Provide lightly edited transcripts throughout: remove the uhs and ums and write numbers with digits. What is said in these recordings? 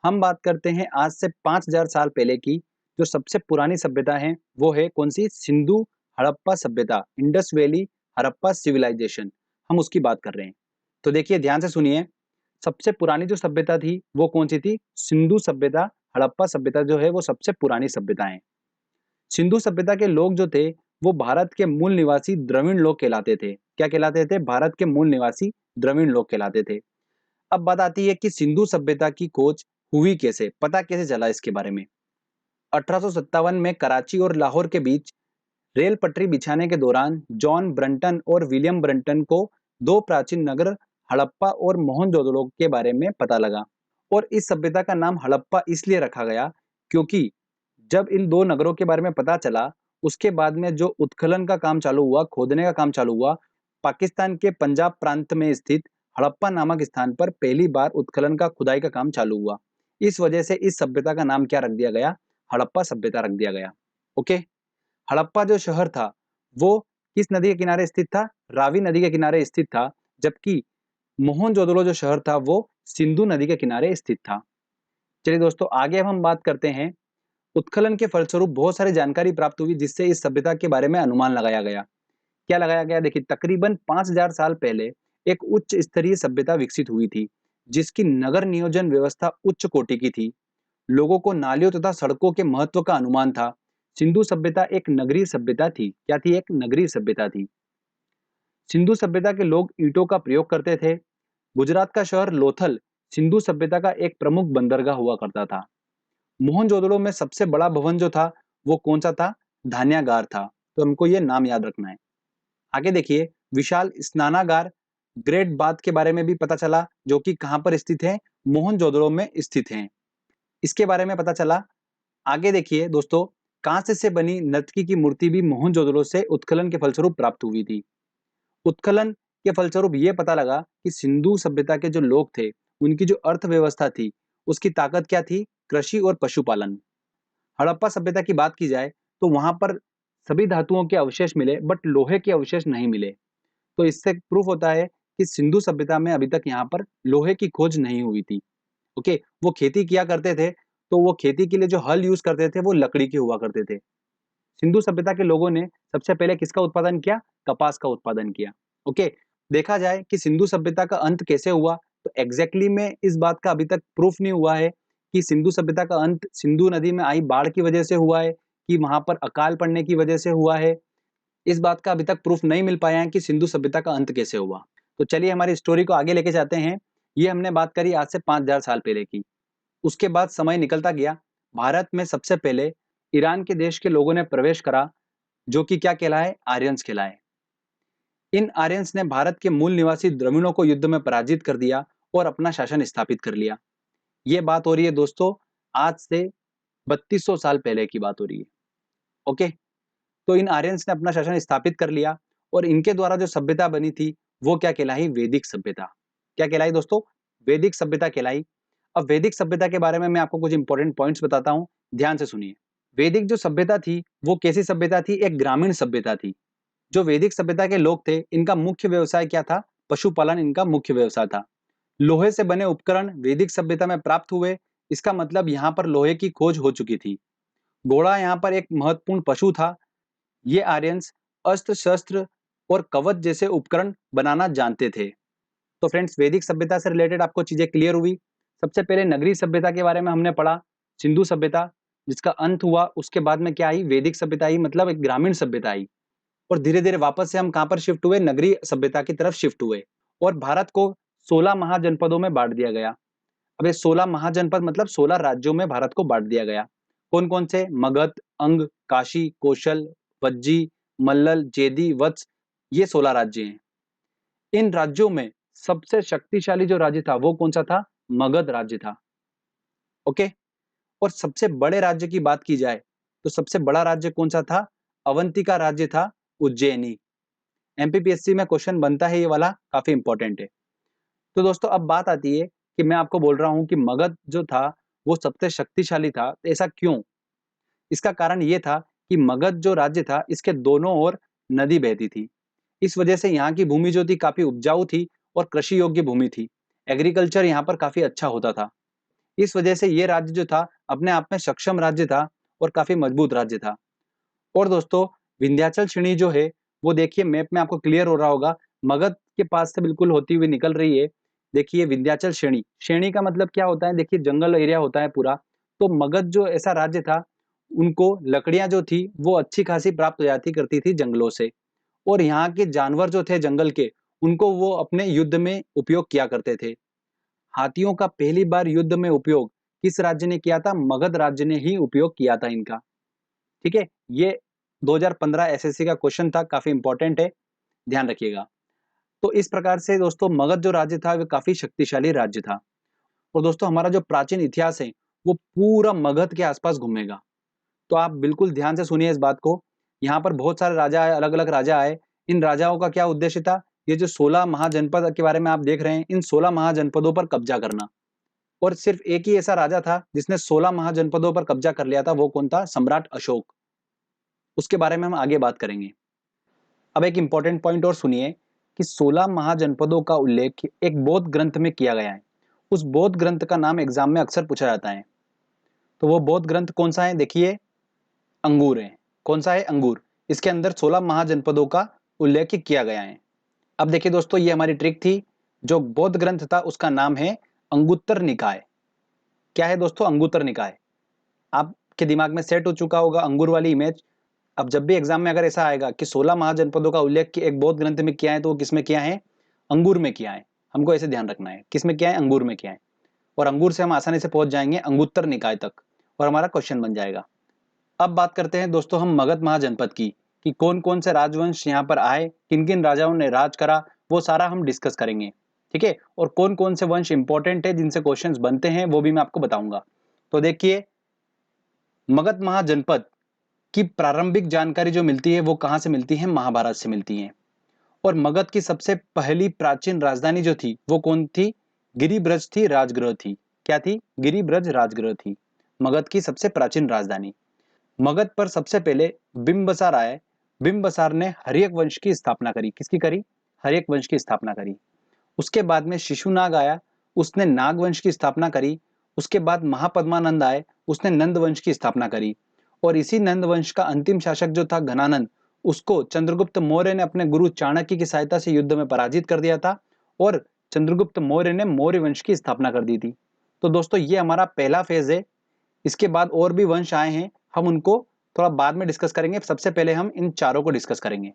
हम बात करते हैं आज से 5000 साल पहले की। जो सबसे पुरानी सभ्यता है वो है कौन सी? सिंधु हड़प्पा सभ्यता, इंडस वैली हड़प्पा सिविलाइजेशन। हम उसकी बात कर रहे हैं। तो देखिए ध्यान से सुनिए, सबसे पुरानी जो सभ्यता थी वो कौन सी थी? सिंधु सभ्यता। हड़प्पा सभ्यता जो है वो सबसे पुरानी सभ्यता है। सिंधु सभ्यता के लोग जो थे वो भारत के मूल निवासी द्रविड़ लोग कहलाते थे। क्या कहलाते थे? भारत के मूल निवासी द्रविड़ लोग कहलाते थे। अब बात आती है कि सिंधु सभ्यता की खोज हुई कैसे, पता कैसे चला इसके बारे में। 1857 में कराची और लाहौर के बीच रेल पटरी बिछाने के दौरान जॉन ब्रंटन और विलियम ब्रंटन को दो प्राचीन नगर हड़प्पा और मोहनजोदड़ो के बारे में पता लगा। और इस सभ्यता का नाम हड़प्पा इसलिए रखा गया क्योंकि जब इन दो नगरों के बारे में पता चला, उसके बाद में जो उत्खनन का काम चालू हुआ, खोदने का काम चालू हुआ, पाकिस्तान के पंजाब प्रांत में स्थित हड़प्पा नामक स्थान पर पहली बार उत्खनन का खुदाई का काम चालू हुआ। इस वजह से इस सभ्यता का नाम क्या रख दिया गया? हड़प्पा सभ्यता रख दिया गया। ओके। हड़प्पा जो शहर था वो किस नदी के किनारे स्थित था? रावी नदी के किनारे स्थित था। जबकि मोहनजोदड़ो जो शहर था वो सिंधु नदी के किनारे स्थित था। चलिए दोस्तों, आगे अब हम बात करते हैं। उत्खनन के फलस्वरूप बहुत सारी जानकारी प्राप्त हुई जिससे इस सभ्यता के बारे में अनुमान लगाया गया। क्या लगाया गया? देखिए, तकरीबन 5000 साल पहले एक उच्च स्तरीय सभ्यता विकसित हुई थी जिसकी नगर नियोजन व्यवस्था उच्च कोटि की थी। लोगों को नालियों तथा सड़कों के महत्व का अनुमान था। सिंधु सभ्यता एक नगरीय सभ्यता थी। क्या थी? एक नगरीय सभ्यता थी। सिंधु सभ्यता के लोग ईंटों का प्रयोग करते थे। गुजरात का शहर लोथल सिंधु सभ्यता का एक प्रमुख बंदरगाह हुआ करता था। मोहनजोदड़ो में सबसे बड़ा भवन जो था वो कौन सा था? धान्यागार था। तो हमको ये नाम याद रखना है। आगे देखिए, विशाल स्नानागार ग्रेट बाथ के बारे में भी पता चला, जो कि कहां पर स्थित है? मोहनजोदड़ो में स्थित है। इसके बारे में पता चला। आगे देखिए दोस्तों, कांस्य से बनी नर्तकी की मूर्ति भी मोहनजोदड़ो से उत्खनन के फलस्वरूप प्राप्त हुई थी। उत्खनन के फलस्वरूप ये पता लगा कि सिंधु सभ्यता के जो लोग थे उनकी जो अर्थव्यवस्था थी उसकी ताकत क्या थी? कृषि और पशुपालन। हड़प्पा सभ्यता की बात की जाए तो वहां पर सभी धातुओं के अवशेष मिले बट लोहे के अवशेष नहीं मिले। तो इससे प्रूफ होता है कि सिंधु सभ्यता में अभी तक यहाँ पर लोहे की खोज नहीं हुई थी। ओके। वो खेती किया करते थे तो वो खेती के लिए जो हल यूज करते थे वो लकड़ी के हुआ करते थे। सिंधु सभ्यता के लोगों ने सबसे पहले किसका उत्पादन किया? कपास का उत्पादन किया। ओके। देखा जाए कि सिंधु सभ्यता का अंत कैसे हुआ, तो एग्जैक्टली में इस बात का अभी तक प्रूफ नहीं हुआ है कि सिंधु सभ्यता का अंत सिंधु नदी में आई बाढ़ की वजह से हुआ है कि वहां पर अकाल पड़ने की वजह से हुआ है। इस बात का अभी तक प्रूफ नहीं मिल पाया है कि सिंधु सभ्यता का अंत कैसे हुआ। तो चलिए हमारी स्टोरी को आगे लेके जाते हैं। ये हमने बात करी आज से 5000 साल पहले की। उसके बाद समय निकलता गया। भारत में सबसे पहले ईरान के देश के लोगों ने प्रवेश करा, जो कि क्या कहलाए? आर्यंस कहलाए। इन आर्यंस ने भारत के मूल निवासी द्रविड़ों को युद्ध में पराजित कर दिया और अपना शासन स्थापित कर लिया। ये बात हो रही है दोस्तों आज से 3200 साल पहले की बात हो रही है। ओके। तो इन आर्यंस ने अपना शासन स्थापित कर लिया और इनके द्वारा जो सभ्यता बनी थी वो क्या कहलाई? वैदिक सभ्यता। क्या कहलाई दोस्तों? वैदिक सभ्यता कहलाई। अब वैदिक सभ्यता के बारे में मैं आपको कुछ इंपॉर्टेंट पॉइंट्स बताता हूं, ध्यान से सुनिए। वैदिक जो सभ्यता थी वो कैसी सभ्यता थी? एक ग्रामीण सभ्यता थी। जो वैदिक सभ्यता के लोग थे इनका मुख्य व्यवसाय क्या था? पशुपालन इनका मुख्य व्यवसाय था। लोहे से बने उपकरण वैदिक सभ्यता में प्राप्त हुए। इसका मतलब यहाँ पर लोहे की खोज हो चुकी थी। घोड़ा यहाँ पर एक महत्वपूर्ण पशु था। ये आर्यंस अस्त्र शस्त्र और कवच जैसे उपकरण बनाना जानते थे। तो फ्रेंड्स, वैदिक सभ्यता से रिलेटेड आपको चीजें क्लियर हुई। सबसे पहले नगरीय सभ्यता के बारे में हमने पढ़ा, सिंधु सभ्यता जिसका अंत हुआ। उसके बाद में क्या आई? वैदिक सभ्यता आई, मतलब एक ग्रामीण सभ्यता आई। और धीरे धीरे वापस से हम कहां पर शिफ्ट हुए? नगरीय सभ्यता की तरफ शिफ्ट हुए। और भारत को 16 महाजनपदों में बांट दिया गया। अब ये 16 महाजनपद मतलब 16 राज्यों में भारत को बांट दिया गया। कौन कौन से? मगध, अंग, काशी, कौशल, वज्जी, मल्लल, जेदी, वत्स, ये 16 राज्य हैं। इन राज्यों में सबसे शक्तिशाली जो राज्य था वो कौन सा था? मगध राज्य था। ओके। और सबसे बड़े राज्य की बात की जाए तो सबसे बड़ा राज्य कौन सा था? अवंतिका राज्य था, उज्जैनी। एमपीपीएससी में क्वेश्चन बनता है ये वाला, काफी इंपॉर्टेंट है। तो दोस्तों अब बात आती है कि मैं आपको बोल रहा हूं कि मगध जो था वो सबसे शक्तिशाली था। तो ऐसा क्यों? इसका कारण ये था कि मगध जो राज्य था इसके दोनों ओर नदी बहती थी। इस वजह से यहाँ की भूमि जो थी काफी उपजाऊ थी और कृषि योग्य भूमि थी। एग्रीकल्चर यहाँ पर काफी अच्छा होता था। इस वजह से ये राज्य जो था अपने आप में सक्षम राज्य था और काफी मजबूत राज्य था। और दोस्तों विंध्याचल श्रेणी जो है वो देखिए मैप में आपको क्लियर हो रहा होगा, मगध के पास से बिल्कुल होती हुई निकल रही है। देखिए विंध्याचल श्रेणी, श्रेणी का मतलब क्या होता है, देखिए जंगल एरिया होता है पूरा। तो मगध जो ऐसा राज्य था, उनको लकड़ियां जो थी वो अच्छी खासी प्राप्त हो जाती करती थी जंगलों से। और यहाँ के जानवर जो थे जंगल के, उनको वो अपने युद्ध में उपयोग किया करते थे। हाथियों का पहली बार युद्ध में उपयोग किस राज्य ने किया था? मगध राज्य ने ही उपयोग किया था इनका। ठीक है, ये 2015 एसएससी का क्वेश्चन था, काफी इंपॉर्टेंट है, ध्यान रखिएगा। तो इस प्रकार से दोस्तों मगध जो राज्य था वो काफी शक्तिशाली राज्य था। और दोस्तों हमारा जो प्राचीन इतिहास है वो पूरा मगध के आसपास घूमेगा। तो आप बिल्कुल ध्यान से सुनिए इस बात को। यहाँ पर बहुत सारे राजा आए, अलग अलग राजा आए। इन राजाओं का क्या उद्देश्य था? ये जो 16 महाजनपद के बारे में आप देख रहे हैं, इन 16 महाजनपदों पर कब्जा करना। और सिर्फ एक ही ऐसा राजा था जिसने 16 महाजनपदों पर कब्जा कर लिया था, वो कौन था? सम्राट अशोक। उसके बारे में हम आगे बात करेंगे। अब एक इंपॉर्टेंट पॉइंट और सुनिए कि 16 महाजनपदों का उल्लेख एक बौद्ध ग्रंथ में किया गया है। उस बौद्ध ग्रंथ का नाम एग्जाम में अक्सर पूछा जाता है। तो वो बौद्ध ग्रंथ कौन सा है? देखिए अंगूर है। कौन सा है? अंगूर। इसके अंदर 16 महाजनपदों का उल्लेख किया गया है। अब देखिए दोस्तों ये हमारी ट्रिक थी। जो बौद्ध ग्रंथ था उसका नाम है अंगुत्तर निकाय। क्या है दोस्तों? अंगुत्तर निकाय। आपके दिमाग में सेट हो चुका होगा अंगूर वाली इमेज। अब जब भी एग्जाम में अगर ऐसा आएगा कि 16 महाजनपदों का उल्लेख एक बौद्ध ग्रंथ में किया है, तो वो किसमें किया है? अंगूर में किया है। हमको ऐसे ध्यान रखना है, किसमें किया है? अंगूर में किया है। और अंगूर से हम आसानी से पहुंच जाएंगे अंगुत्तर निकाय तक और हमारा क्वेश्चन बन जाएगा। अब बात करते हैं दोस्तों हम मगध महाजनपद की, कि कौन कौन से राजवंश यहाँ पर आए, किन किन राजाओं ने राज करा, वो सारा हम डिस्कस करेंगे। ठीक है, और कौन कौन से वंश इंपॉर्टेंट है जिनसे क्वेश्चंस बनते हैं वो भी मैं आपको बताऊंगा। तो देखिए मगध महाजनपद की प्रारंभिक जानकारी जो मिलती है वो कहाँ से मिलती है? महाभारत से मिलती है। और मगध की सबसे पहली प्राचीन राजधानी जो थी वो कौन थी? गिरिब्रज थी, राजगृह थी। क्या थी? गिरिब्रज राजगृह थी मगध की सबसे प्राचीन राजधानी। मगध पर सबसे पहले बिंबसार आए। बिंबसार ने हर्यक वंश की स्थापना करी। किसकी करी? हर्यक वंश की स्थापना करी। उसके बाद में शिशुनाग आया, उसने नाग वंश की स्थापना करी। उसके बाद महापद्मानंद आए, उसने नंद वंश की स्थापना करी। और इसी नंद वंश का अंतिम शासक जो था घनानंद, उसको चंद्रगुप्त मौर्य ने अपने गुरु चाणक्य की सहायता से युद्ध में पराजित कर दिया था और चंद्रगुप्त मौर्य ने मौर्य वंश की स्थापना कर दी थी। तो दोस्तों ये हमारा पहला फेज है। इसके बाद और भी वंश आए हैं, हम उनको थोड़ा बाद में डिस्कस करेंगे। सबसे पहले हम इन चारों को डिस्कस करेंगे।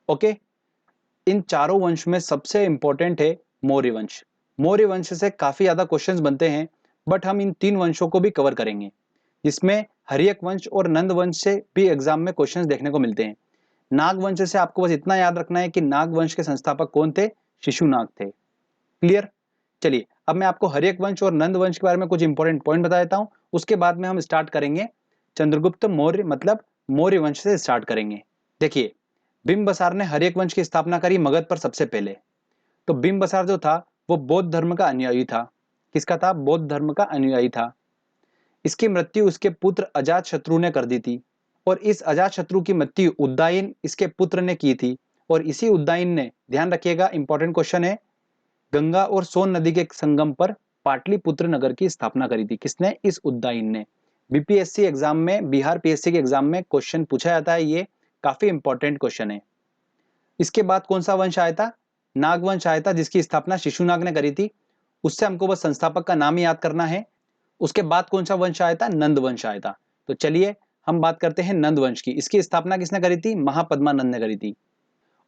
ओके, इन चारों वंश में सबसे इंपॉर्टेंट है मौर्य वंश। मौर्य वंश से काफी ज्यादा क्वेश्चंस बनते हैं, बट हम इन तीन वंशों को भी कवर करेंगे, जिसमें हर्यक वंश और नंद वंश से भी एग्जाम में क्वेश्चंस देखने को मिलते हैं। नाग वंश से आपको बस इतना याद रखना है कि नाग वंश के संस्थापक कौन थे? शिशुनाग थे। क्लियर? चलिए अब मैं आपको हर्यक वंश और नंद वंश के बारे में कुछ इंपॉर्टेंट पॉइंट बता देता हूं। उसके बाद में हम स्टार्ट करेंगे चंद्रगुप्त मौर्य, मतलब मौर्य वंश से स्टार्ट करेंगे। देखिए बिंबसार ने हर्यक वंश की स्थापना करी मगध पर सबसे पहले। तो बिंबसार जो था वो बौद्ध धर्म का अनुयायी था। किसका था? बौद्ध धर्म का अनुयायी था। इसकी मृत्यु उसके पुत्र अजात शत्रु ने कर दी थी। और इस अजात शत्रु की मृत्यु उद्दायन इसके पुत्र ने की थी। और इसी उद्दायन ने, ध्यान रखिएगा इंपॉर्टेंट क्वेश्चन है, गंगा और सोन नदी के संगम पर पाटलिपुत्र नगर की स्थापना करी थी। किसने? इस उद्दायन ने। बीपीएससी एग्जाम में, बिहार पीएससी के एग्जाम में क्वेश्चन पूछा जाता है, ये काफी इंपॉर्टेंट क्वेश्चन है। इसके बाद कौन सा वंश आया था? नाग वंश आया था, जिसकी स्थापना शिशुनाग ने करी थी। उससे हमको बस संस्थापक का नाम ही याद करना है। उसके बाद कौन सा वंश आया था? नंद वंश आया था। तो चलिए हम बात करते हैं नंद वंश की। इसकी स्थापना किसने करी थी? महापद्मानंद ने करी थी।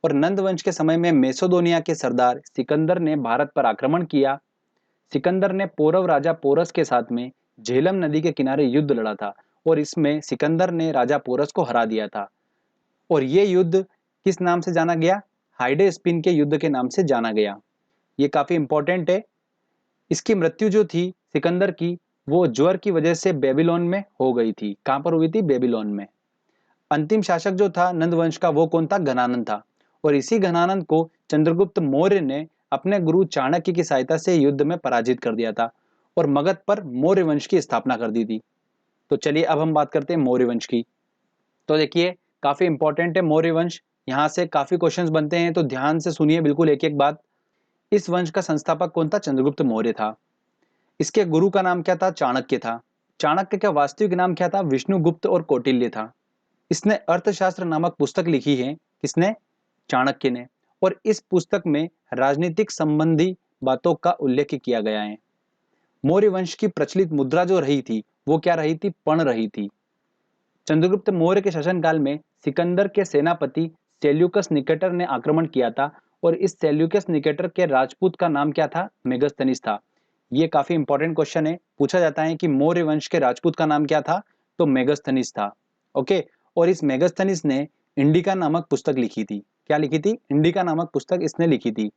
और नंद वंश के समय में मेसोदोनिया के सरदार सिकंदर ने भारत पर आक्रमण किया। सिकंदर ने पौरव राजा पोरस के साथ में झेलम नदी के किनारे युद्ध लड़ा था और इसमें सिकंदर ने राजा पोरस को हरा दिया था। और ये युद्ध किस नाम से जाना गया? हाइडे स्पिन के युद्ध के नाम से जाना गया। ये काफी इंपॉर्टेंट है। इसकी मृत्यु जो थी सिकंदर की, वो ज्वर की वजह से बेबीलोन में हो गई थी। कहां पर हुई थी? बेबीलोन में। अंतिम शासक जो था नंद वंश का, वो कौन था? घनानंद था। और इसी घनानंद को चंद्रगुप्त मौर्य ने अपने गुरु चाणक्य की सहायता से युद्ध में पराजित कर दिया था और मगध पर मौर्य वंश की स्थापना कर दी थी। तो चलिए अब हम बात करते हैं मौर्य वंश की। तो देखिए काफी इंपॉर्टेंट है मौर्य वंश, यहाँ से काफी क्वेश्चंस बनते हैं, तो ध्यान से सुनिए बिल्कुल एक एक बात। इस वंश का संस्थापक कौन था? चंद्रगुप्त मौर्य था। इसके गुरु का नाम क्या था? चाणक्य था। चाणक्य का वास्तविक नाम क्या था? विष्णुगुप्त और कौटिल्य था। इसने अर्थशास्त्र नामक पुस्तक लिखी है। किसने? चाणक्य ने। और इस पुस्तक में राजनीतिक संबंधी बातों का उल्लेख किया गया है। मौर्य वंश की प्रचलित मुद्रा जो रही थी वो क्या रही थी? पण रही थी। चंद्रगुप्त मौर्य के शासनकाल में सिकंदर के सेनापति सेल्यूकस निकेटर ने आक्रमण किया था और इस सेल्यूकस निकेटर के राजपूत का नाम क्या था? मेगस्थनीस था। ये काफी इंपॉर्टेंट क्वेश्चन है, पूछा जाता है कि मौर्य वंश के राजपूत का नाम क्या था? तो मेगस्थनीस था। ओके, और इस मेगस्थनीस ने इंडिका नामक पुस्तक लिखी थी। क्या लिखी थी? इंडिका नामक पुस्तक इसने लिखी थी।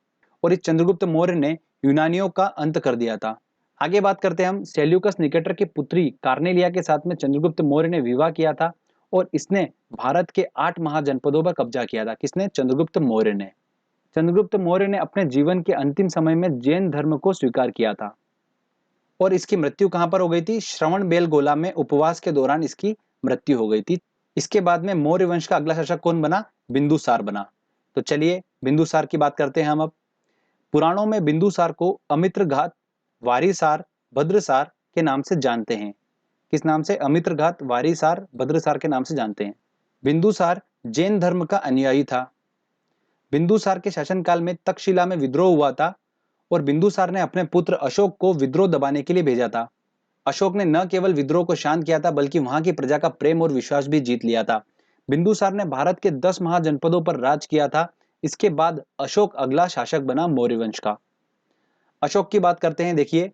और इस चंद्रगुप्त मौर्य ने यूनानियों का अंत कर दिया था। आगे बात करते हैं हम। सेल्यूकस निकेटर की पुत्री कार्नेलिया के साथ में चंद्रगुप्त मौर्य ने विवाह किया था और इसने भारत के 8 महाजनपदों पर कब्जा किया था। किसने? चंद्रगुप्त मौर्य ने। चंद्रगुप्त मौर्य ने अपने जीवन के अंतिम समय में जैन धर्म को स्वीकार किया था और इसकी मृत्यु कहां पर हो गई थी? श्रवण बेलगोला में उपवास के दौरान इसकी मृत्यु हो गई थी। इसके बाद में मौर्य वंश का अगला शासक कौन बना? बिंदुसार बना। तो चलिए बिंदुसार की बात करते हैं हम अब। पुराणों में बिंदुसार को अमित्रघात, वारिसार, भद्रसार के नाम से जानते हैं। किस नाम से? अमित्रघात, वारिसार, भद्रसार के नाम से जानते हैं। बिंदुसार जैन धर्म का अनुयायी था। बिंदुसार के शासनकाल में तक्षशिला में विद्रोह हुआ था और बिंदुसार ने अपने पुत्र अशोक को विद्रोह दबाने के लिए भेजा था। अशोक ने न केवल विद्रोह को शांत किया था बल्कि वहां की प्रजा का प्रेम और विश्वास भी जीत लिया था। बिंदुसार ने भारत के 10 महाजनपदों पर राज किया था। इसके बाद अशोक अगला शासक बना मौर्य वंश का। अशोक की बात करते हैं। देखिए,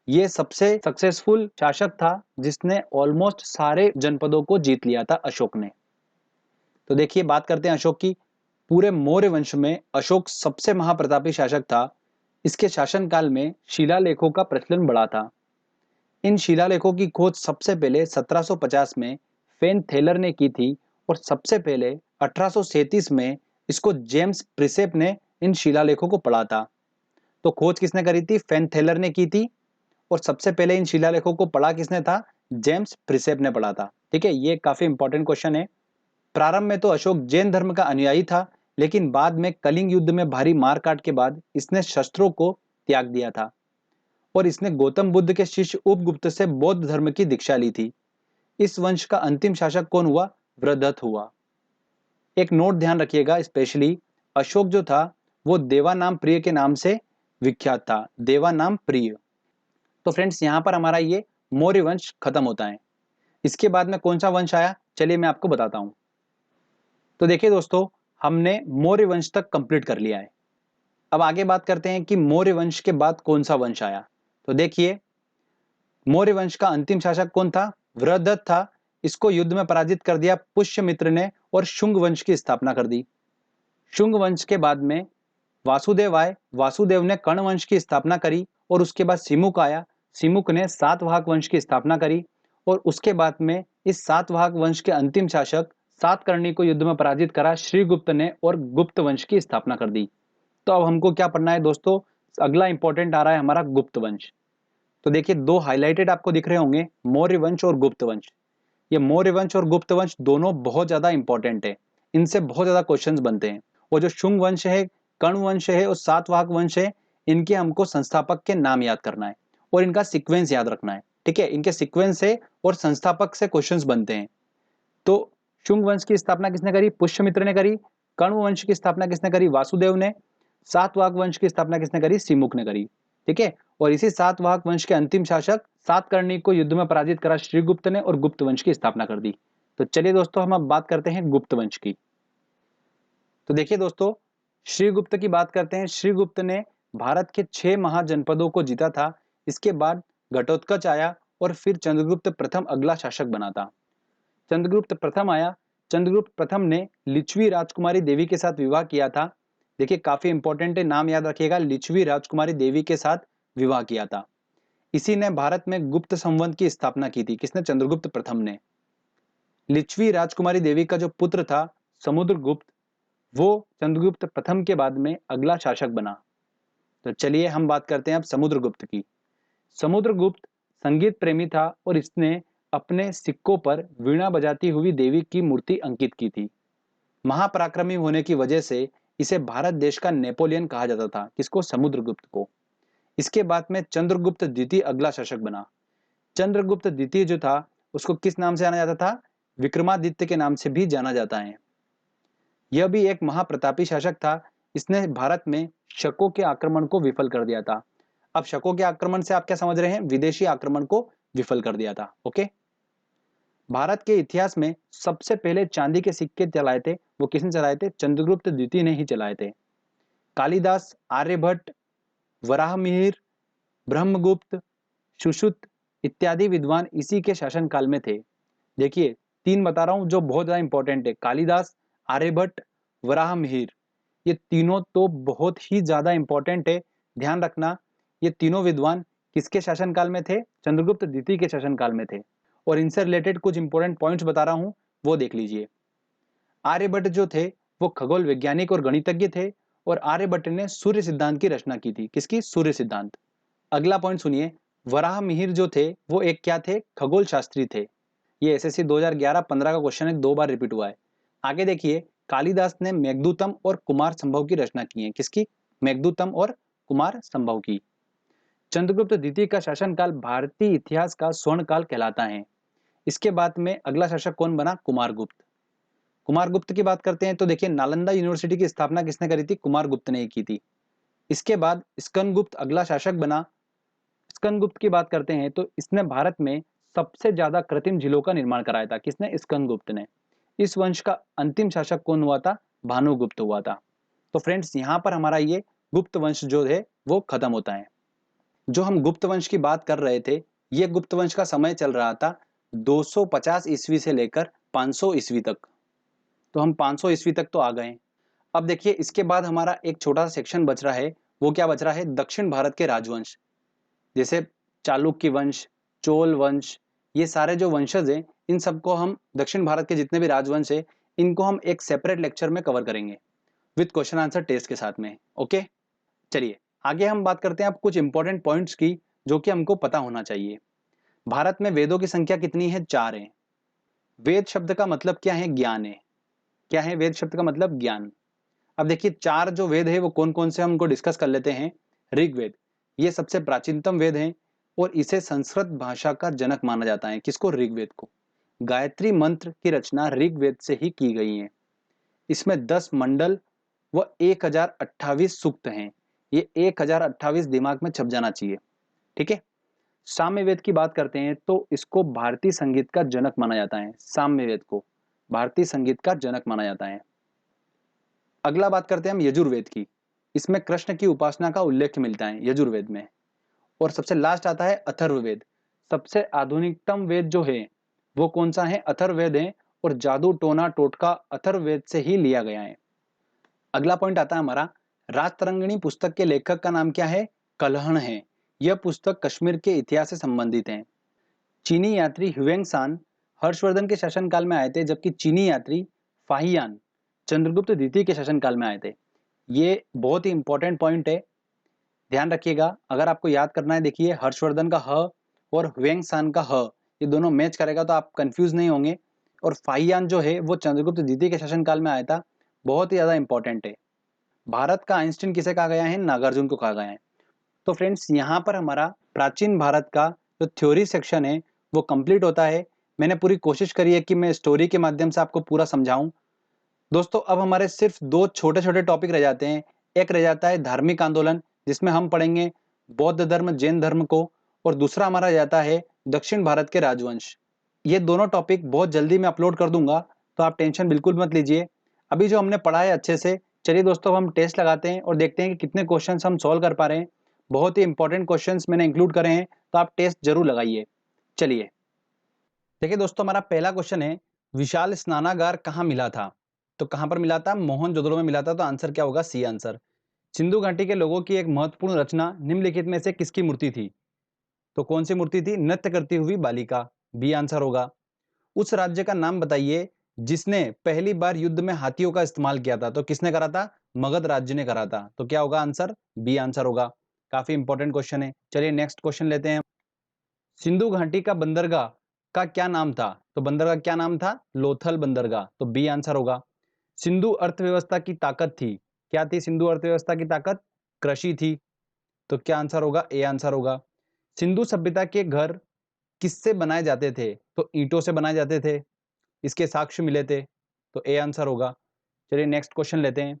ये सबसे सक्सेसफुल शासक था जिसने ऑलमोस्ट सारे जनपदों को जीत लिया था अशोक ने। तो देखिए बात करते हैं अशोक की। पूरे मौर्य वंश में अशोक सबसे महाप्रतापी शासक था। इसके शासनकाल में शिलालेखों का प्रचलन बढ़ा था। इन शिलालेखों की खोज सबसे पहले 1750 में फेन थेलर ने की थी और सबसे पहले 1837 में इसको जेम्स प्रिसेप ने इन शिलालेखों को पढ़ा था। तो खोज किसने करी थी? फेन थेलर ने की थी और सबसे पहले इन शिलालेखों को पढ़ा किसने था? जेम्स प्रिसेप ने पढ़ा था। ठीक है, ये काफी इंपॉर्टेंट क्वेश्चन है। प्रारंभ में तो अशोक जैन धर्म का अनुयायी था, लेकिन बाद में कलिंग युद्ध में भारी मारकाट के बाद इसने शस्त्रों को त्याग दिया था और इसने गौतम बुद्ध के शिष्य उपगुप्त से बौद्ध धर्म की दीक्षा ली थी। इस वंश का अंतिम शासक कौन हुआ? वृद्धत हुआ। एक नोट ध्यान रखिएगा, स्पेशली अशोक जो था वो देवानाम प्रिय के नाम से विख्यात था। देवानाम प्रिय। तो फ्रेंड्स, यहां पर हमारा ये मौर्य वंश खत्म होता है। इसके बाद में कौन सा वंश आया? चलिए मैं आपको बताता हूं। तो देखिए दोस्तों, हमने मौर्य वंश तक कंप्लीट कर लिया है। अब आगे बात करते हैं कि मौर्य वंश के बाद कौन सा वंश आया। तो देखिए, मौर्य वंश का अंतिम शासक कौन था? वृद्धत था। इसको युद्ध में पराजित कर दिया पुष्यमित्र ने और शुंग वंश की स्थापना कर दी। शुंग वंश के बाद में वासुदेव आए। वासुदेव ने कर्ण वंश की स्थापना करी और उसके बाद सिमुक आया। सिमुक ने सातवाहक वंश की स्थापना करी और उसके बाद में इस सातवाहक वंश के अंतिम शासक सातकर्णी को युद्ध में पराजित करा श्रीगुप्त ने और गुप्त वंश की स्थापना कर दी। तो अब हमको क्या पढ़ना है दोस्तों? अगला इंपॉर्टेंट आ रहा है हमारा गुप्त वंश। तो देखिए, दो हाईलाइटेड आपको दिख रहे होंगे, मौर्य वंश और गुप्त वंश। ये मौर्य वंश और गुप्त वंश दोनों बहुत ज्यादा इंपॉर्टेंट है। इनसे बहुत ज्यादा क्वेश्चंस बनते हैं। और जो शुंग वंश है, कर्ण वंश है और सातवाहक वंश है, इनके हमको संस्थापक के नाम याद करना है और इनका सीक्वेंस याद रखना है। ठीक है, इनके सीक्वेंस से और संस्थापक से क्वेश्चंस बनते हैं। तो शुंग वंश की स्थापना किसने करी? पुष्यमित्र ने करी। कर्ण वंश की स्थापना किसने करी? वासुदेव ने। सातवाहक वंश की स्थापना किसने करी? सिमुक ने करी। ठीक है, और इसी सातवाहक वंश के अंतिम शासक सातकर्णी को युद्ध में पराजित करा श्रीगुप्त ने और गुप्त वंश की स्थापना कर दी। तो चलिए दोस्तों, हम अब बात करते हैं गुप्त वंश की। तो देखिए दोस्तों, श्रीगुप्त की बात करते हैं। श्रीगुप्त ने भारत के 6 महाजनपदों को जीता था। इसके बाद घटोत्कच आया और फिर चंद्रगुप्त प्रथम अगला शासक बना था। चंद्रगुप्त प्रथम आया। चंद्रगुप्त प्रथम ने लिच्छवी राजकुमारी देवी के साथ विवाह किया था। देखिए, काफी इंपॉर्टेंट है, नाम याद रखिएगा। लिच्छवी राजकुमारी देवी के साथ विवाह किया था। इसी ने भारत में गुप्त संवंत की स्थापना की थी। किसने? चंद्रगुप्त प्रथम ने। लिच्छवी राजकुमारी देवी का जो पुत्र था समुद्रगुप्त, वो चंद्रगुप्त प्रथम के बाद में अगला शासक बना। तो चलिए हम बात करते हैं अब समुद्रगुप्त की। समुद्रगुप्त संगीत प्रेमी था और इसने अपने सिक्कों पर वीणा बजाती हुई देवी की मूर्ति अंकित की थी। महापराक्रमी होने की वजह से इसे भारत देश का नेपोलियन कहा जाता था। किसको? समुद्रगुप्त को। इसके बाद में चंद्रगुप्त द्वितीय अगला शासक बना। चंद्रगुप्त द्वितीय जो था उसको किस नाम से जाना जाता था? विक्रमादित्य के नाम से भी जाना जाता है। यह भी एक महाप्रतापी शासक था। इसने भारत में शकों के आक्रमण को विफल कर दिया था। अब शकों के आक्रमण से आप क्या समझ रहे हैं? विदेशी आक्रमण को विफल कर दिया था। ओके, भारत के इतिहास में सबसे पहले चांदी के सिक्के चलाए थे, वो किसने चलाए थे? चंद्रगुप्त द्वितीय ने ही चलाए थे। कालिदास, आर्यभट्ट, वराहमिहिर, ब्रह्मगुप्त, सुश्रुत इत्यादि विद्वान इसी के शासन काल में थे। देखिए, तीन बता रहा हूं जो बहुत ज्यादा इंपॉर्टेंट है। कालिदास, आर्यभट्ट, वराहमिहिर, ये तीनों तो बहुत ही ज्यादा इंपॉर्टेंट है। ध्यान रखना, ये तीनों विद्वान किसके शासन काल में थे? चंद्रगुप्त द्वितीय के शासन काल में थे। और इनसे रिलेटेड कुछ इंपॉर्टेंट पॉइंट्स बता रहा हूं, वो देख लीजिए। आर्यभट्ट जो थे वो खगोल वैज्ञानिक और गणितज्ञ थे, और आर्यभट्ट ने सूर्य सिद्धांत की रचना की थी। किसकी? सूर्य सिद्धांत। अगला पॉइंट सुनिए, वराहमिहिर जो थे वो एक क्या थे? खगोल शास्त्री थे। ये एसएससी 2011-15 का क्वेश्चन है, 2 बार रिपीट हुआ है। आगे देखिए, कालिदास ने मेघदूतम और कुमार संभव की रचना की है। किसकी? मेघदूतम और कुमार संभव की। चंद्रगुप्त द्वितीय का शासनकाल भारतीय इतिहास का स्वर्ण काल कहलाता है। इसके बाद में अगला शासक कौन बना? कुमारगुप्त। कुमारगुप्त की बात करते हैं तो देखिए, नालंदा यूनिवर्सिटी की स्थापना किसने करी थी? कुमारगुप्त ने ही की थी। इसके बाद स्कंदगुप्त अगला शासक बना। स्कंदगुप्त की बात करते हैं तो इसने भारत में सबसे ज्यादा कृत्रिम झीलों का निर्माण कराया था। किसने? स्कंदगुप्त ने। इस वंश का अंतिम शासक कौन हुआ था? भानुगुप्त हुआ था। तो फ्रेंड्स, यहाँ पर हमारा ये गुप्त वंश जो है वो खत्म होता है। जो हम गुप्त वंश की बात कर रहे थे, ये गुप्त वंश का समय चल रहा था 250 ईस्वी से लेकर 500 ईस्वी तक। तो हम 500 ईस्वी तक तो आ गए। अब देखिए, इसके बाद हमारा एक छोटा सा सेक्शन बच रहा है। वो क्या बच रहा है? दक्षिण भारत के राजवंश, जैसे चालुक्य वंश, चोल वंश, ये सारे जो वंशज हैं, इन सबको हम, दक्षिण भारत के जितने भी राजवंश है, इनको हम एक सेपरेट लेक्चर में कवर करेंगे विद क्वेश्चन आंसर टेस्ट के साथ में। ओके, चलिए आगे हम बात करते हैं अब कुछ इंपॉर्टेंट पॉइंट्स की जो कि हमको पता होना चाहिए। भारत में वेदों की संख्या कितनी है? 4 है। वेद शब्द का मतलब क्या है? ज्ञान है। क्या है वेद शब्द का मतलब? ज्ञान। अब देखिए, 4 जो वेद है वो कौन कौन से, हमको डिस्कस कर लेते हैं। ऋग्वेद, ये सबसे प्राचीनतम वेद है और इसे संस्कृत भाषा का जनक माना जाता है। किसको? ऋग्वेद को। गायत्री मंत्र की रचना ऋग्वेद से ही की गई है। इसमें 10 मंडल व 1028 सूक्त हैं। ये 1028 दिमाग में छप जाना चाहिए, ठीक है। साम्यवेद की बात करते हैं तो इसको भारतीय संगीत का जनक माना जाता है। साम्यवेद को भारतीय संगीत का जनक माना जाता है। अगला बात करते हैं हम यजुर्वेद की। इसमें कृष्ण की उपासना का उल्लेख मिलता है यजुर्वेद में। और सबसे लास्ट आता है अथर्ववेद। सबसे आधुनिकतम वेद जो है वो कौन सा है? अथर्ववेद है। और जादू टोना टोटका अथर्ववेद से ही लिया गया है। अगला पॉइंट आता है हमारा, राजतरंगिणी पुस्तक के लेखक का नाम क्या है? कल्हण है। यह पुस्तक कश्मीर के इतिहास से संबंधित है। चीनी यात्री ह्वेंगसान हर्षवर्धन के शासनकाल में आए थे, जबकि चीनी यात्री फाहियान चंद्रगुप्त द्वितीय के शासनकाल में आए थे। ये बहुत ही इंपॉर्टेंट पॉइंट है, ध्यान रखिएगा। अगर आपको याद करना है, देखिए हर्षवर्धन का ह और ह्वेंगसान का ह, ये दोनों मैच करेगा तो आप कंफ्यूज नहीं होंगे। और फाहियान जो है वो चंद्रगुप्त द्वितीय के शासनकाल में आया था। बहुत ही ज्यादा इंपॉर्टेंट है। भारत का आइंस्टीन किसे कहा गया है? नागार्जुन को कहा गया है। तो फ्रेंड्स, यहाँ पर हमारा प्राचीन भारत का जो थ्योरी सेक्शन है वो कंप्लीट होता है। मैंने पूरी कोशिश करी है कि मैं स्टोरी के माध्यम से आपको पूरा समझाऊं। दोस्तों, अब हमारे सिर्फ 2 छोटे-छोटे टॉपिक रह जाते हैं। एक रह जाता है धार्मिक आंदोलन, जिसमें हम पढ़ेंगे बौद्ध धर्म, जैन धर्म को, और दूसरा हमारा जाता है दक्षिण भारत के राजवंश। ये दोनों टॉपिक बहुत जल्दी मैं अपलोड कर दूंगा, तो आप टेंशन बिल्कुल मत लीजिए। अभी जो हमने पढ़ा है अच्छे से, चलिए दोस्तों अब हम टेस्ट लगाते हैं और देखते हैं कि कितने क्वेश्चंस हम सॉल्व कर पा रहे हैं। बहुत ही इंपॉर्टेंट क्वेश्चंस मैंने इंक्लूड करे हैं, तो आप टेस्ट जरूर लगाइए। चलिए देखिए दोस्तों, हमारा पहला क्वेश्चन है, विशाल स्नानागार कहाँ मिला था? तो कहां पर मिला था? मोहनजोदड़ो में मिला था। तो आंसर क्या होगा? C answer. सिंधु घाटी के लोगों की एक महत्वपूर्ण रचना निम्नलिखित में से किसकी मूर्ति थी? तो कौन सी मूर्ति थी? नृत्य करती हुई बालिका। बी आंसर होगा। उस राज्य का नाम बताइए जिसने पहली बार युद्ध में हाथियों का इस्तेमाल किया था। तो किसने करा था? मगध राज्य ने करा था। तो क्या होगा आंसर? बी आंसर होगा। काफी इंपॉर्टेंट क्वेश्चन है। चलिए नेक्स्ट क्वेश्चन लेते हैं। सिंधु घाटी का बंदरगाह का क्या नाम था? तो बंदरगाह क्या नाम था? लोथल बंदरगाह। तो बी आंसर होगा। सिंधु अर्थव्यवस्था की ताकत थी। क्या थी सिंधु अर्थव्यवस्था की ताकत? कृषि थी। तो क्या आंसर होगा? ए आंसर होगा। सिंधु सभ्यता के घर किससे बनाए जाते थे? तो ईंटों से बनाए जाते थे, इसके साक्ष्य मिले थे, तो ए आंसर होगा। चलिए नेक्स्ट क्वेश्चन लेते हैं।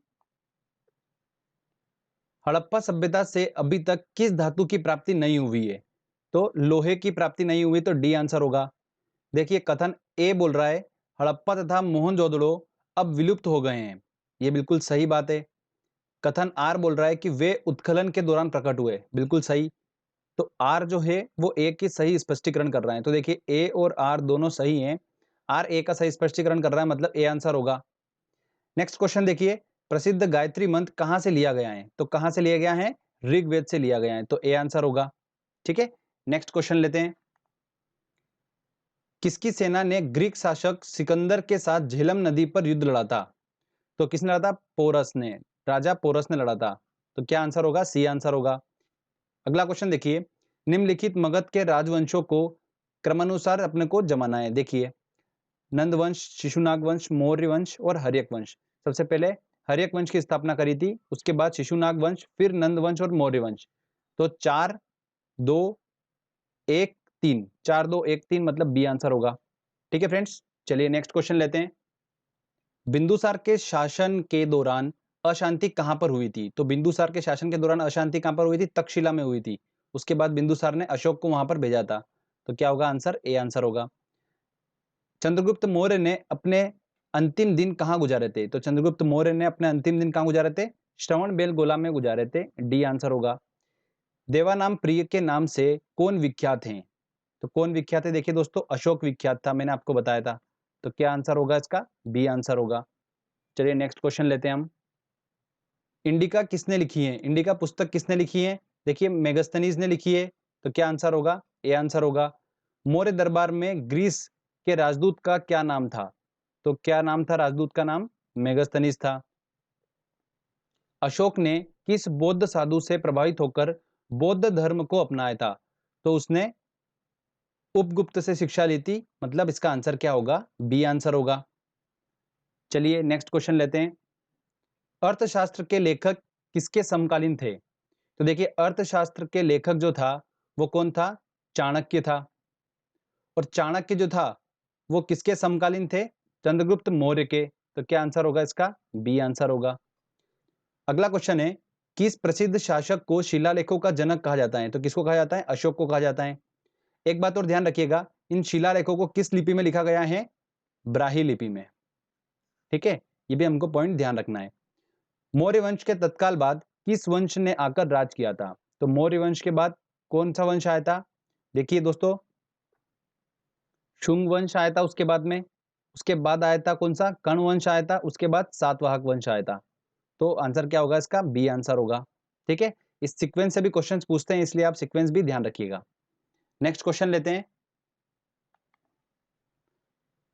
हड़प्पा सभ्यता से अभी तक किस धातु की प्राप्ति नहीं हुई है? तो लोहे की प्राप्ति नहीं हुई, तो डी आंसर होगा। देखिए कथन ए बोल रहा है हड़प्पा तथा मोहनजोदड़ो अब विलुप्त हो गए हैं, ये बिल्कुल सही बात है। कथन आर बोल रहा है कि वे उत्खनन के दौरान प्रकट हुए, बिल्कुल सही। तो आर जो है वो ए की सही स्पष्टीकरण कर रहा है, तो देखिए ए और आर दोनों सही हैं। आर ए का सही स्पष्टीकरण कर रहा है, मतलब ए आंसर होगा। नेक्स्ट क्वेश्चन देखिए, प्रसिद्ध गायत्री मंत्र कहां से लिया गया है? तो कहां से लिया गया है? ऋग्वेद से लिया गया है, तो ए आंसर होगा। ठीक है, नेक्स्ट क्वेश्चन लेते हैं। किसकी सेना ने ग्रीक शासक सिकंदर के साथ झेलम नदी पर युद्ध लड़ा था? तो किसने लड़ा था? पोरस ने, राजा पोरस ने लड़ा था। तो क्या आंसर होगा? सी आंसर होगा। अगला क्वेश्चन देखिए, निम्नलिखित मगध के राजवंशों को क्रमानुसार अपने को जमाना है। देखिए नंद वंश, शिशुनाग वंश, मौर्य वंश और हर्यक वंश। सबसे पहले हर्यक वंश की स्थापना करी थी, उसके बाद शिशुनाग वंश, फिर नंद वंश और मौर्य वंश। तो 4 2 1 3, 4 2 1 3 मतलब बी आंसर होगा। ठीक है फ्रेंड्स, चलिए नेक्स्ट क्वेश्चन लेते हैं। बिंदुसार के शासन के दौरान अशांति कहां पर हुई थी? तो बिंदुसार के शासन के दौरान अशांति कहां पर हुई थी? तक्षशिला में हुई थी। उसके बाद बिंदुसार ने अशोक को वहां पर भेजा था। तो क्या होगा आंसर? ए आंसर होगा। चंद्रगुप्त मौर्य ने अपने अंतिम दिन कहां गुजारे थे? तो चंद्रगुप्त मौर्य ने अपने अंतिम दिन कहां गुजारे थे? श्रवण बेलगोला में गुजारे थे, डी आंसर होगा। देवानाम प्रिय के नाम से कौन विख्यात हैं? तो कौन विख्यात है? देखिए दोस्तों अशोक विख्यात था, मैंने आपको बताया था। तो क्या आंसर होगा इसका? बी आंसर होगा। चलिए नेक्स्ट क्वेश्चन लेते हैं हम। इंडिका किसने लिखी है? इंडिका पुस्तक किसने लिखी है? देखिए मेगस्थनीज ने लिखी है। तो क्या आंसर होगा? ए आंसर होगा। मौर्य दरबार में ग्रीस के राजदूत का क्या नाम था? तो क्या नाम था राजदूत का? नाम मेगस्थनीज था। अशोक ने किस बौद्ध साधु से प्रभावित होकर बौद्ध धर्म को अपनाया था? तो उसने उपगुप्त से शिक्षा ली थी, मतलब इसका आंसर क्या होगा? बी आंसर होगा। चलिए नेक्स्ट क्वेश्चन लेते हैं। अर्थशास्त्र के लेखक किसके समकालीन थे? तो देखिए अर्थशास्त्र के लेखक जो था वो कौन था? चाणक्य था। और चाणक्य जो था वो किसके समकालीन थे? चंद्रगुप्त मौर्य के। तो क्या आंसर होगा इसका? बी आंसर होगा। अगला क्वेश्चन है, किस प्रसिद्ध शासक को शिलालेखों का जनक कहा जाता है? तो किसको कहा जाता है? अशोक को कहा जाता है। एक बात और ध्यान रखिएगा, इन शिलालेखों को किस लिपि में लिखा गया है? ब्राही लिपि में। ठीक है, ये भी हमको पॉइंट ध्यान रखना है। मौर्य वंश के तत्काल बाद किस वंश ने आकर राज किया था? तो मौर्य वंश के बाद कौन सा वंश आया था? देखिए दोस्तों शुंग वंश आया था, उसके बाद आया था कौन सा? कर्ण वंश आया था, उसके बाद सातवाहक वंश आया था। तो आंसर क्या होगा इसका? बी आंसर होगा। ठीक है, इस सीक्वेंस से भी क्वेश्चंस पूछते हैं, इसलिए आप सीक्वेंस भी ध्यान रखिएगा। नेक्स्ट क्वेश्चन लेते हैं।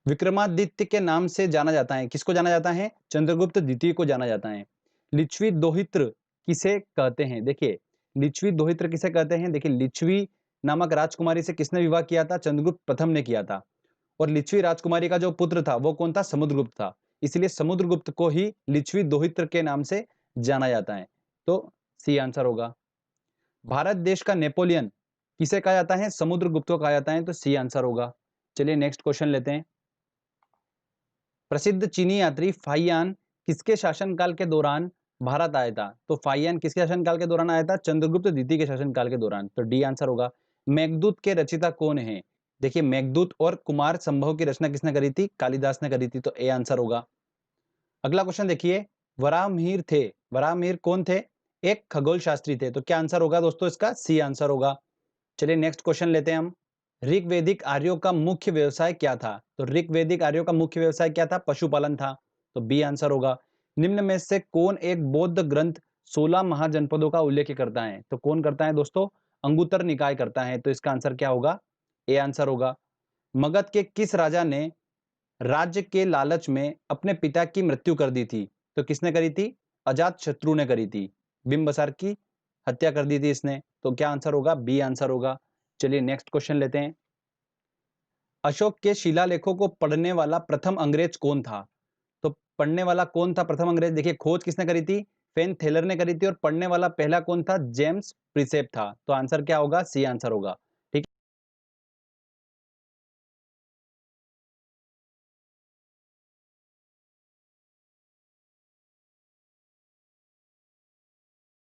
विक्रमादित्य के नाम से जाना जाता है, किसको जाना जाता है? चंद्रगुप्त द्वितीय को जाना जाता है। लिच्छवी दोहित्र किसे कहते हैं? देखिए लिच्छवी दोहित्र किसे कहते हैं? देखिए लिच्छवी नामक राजकुमारी से किसने विवाह किया था? चंद्रगुप्त प्रथम ने किया था। और लिच्छवी राजकुमारी का जो पुत्र था वो कौन था? समुद्रगुप्त था। इसलिए समुद्रगुप्त को ही लिच्छवी दोहित्र के नाम से जाना जाता है। तो सी आंसर होगा। भारत देश का नेपोलियन किसे कहा जाता है? समुद्रगुप्त को कहा जाता है, तो सी आंसर होगा। चलिए नेक्स्ट क्वेश्चन लेते हैं। प्रसिद्ध चीनी यात्री फाहियान किसके शासनकाल के दौरान भारत आया था? तो फाहियान किसके शासनकाल के दौरान आया था? चंद्रगुप्त द्वितीय के शासनकाल के दौरान, तो डी आंसर होगा। मेघदूत के रचयिता कौन है? देखिए मेघदूत और कुमार संभव की रचना किसने करी थी? कालिदास ने करी थी, तो ए आंसर होगा। अगला क्वेश्चन देखिए, वराहमिहिर थे, वराहमिहिर कौन थे? एक खगोल शास्त्री थे। तो क्या आंसर होगा दोस्तों इसका? सी आंसर होगा। चलिए नेक्स्ट क्वेश्चन लेते हैं हम। ऋग्वैदिक आर्यों का मुख्य व्यवसाय क्या था? तो ऋग्वैदिक आर्यों का मुख्य व्यवसाय क्या था? पशुपालन था, तो बी आंसर होगा। निम्न में से कौन एक बौद्ध ग्रंथ 16 महाजनपदों का उल्लेख करता है? तो कौन करता है दोस्तों? अंगुत्तर निकाय करता है, तो इसका आंसर क्या होगा? ए आंसर होगा। मगध के किस राजा ने राज्य के लालच में अपने पिता की मृत्यु कर दी थी? तो किसने करी थी? अजात शत्रु ने करी थी। बिंबसार की हत्या कर दी थी इसने, तो क्या आंसर होगा? बी आंसर होगा। चलिए नेक्स्ट क्वेश्चन लेते हैं। अशोक के शिलालेखों को पढ़ने वाला प्रथम अंग्रेज कौन था? तो पढ़ने वाला कौन था प्रथम अंग्रेज? देखिए खोज किसने करी थी? फेन थेलर ने करी थी और पढ़ने वाला पहला कौन था? जेम्स प्रिसेप था। तो आंसर क्या होगा? सी आंसर होगा।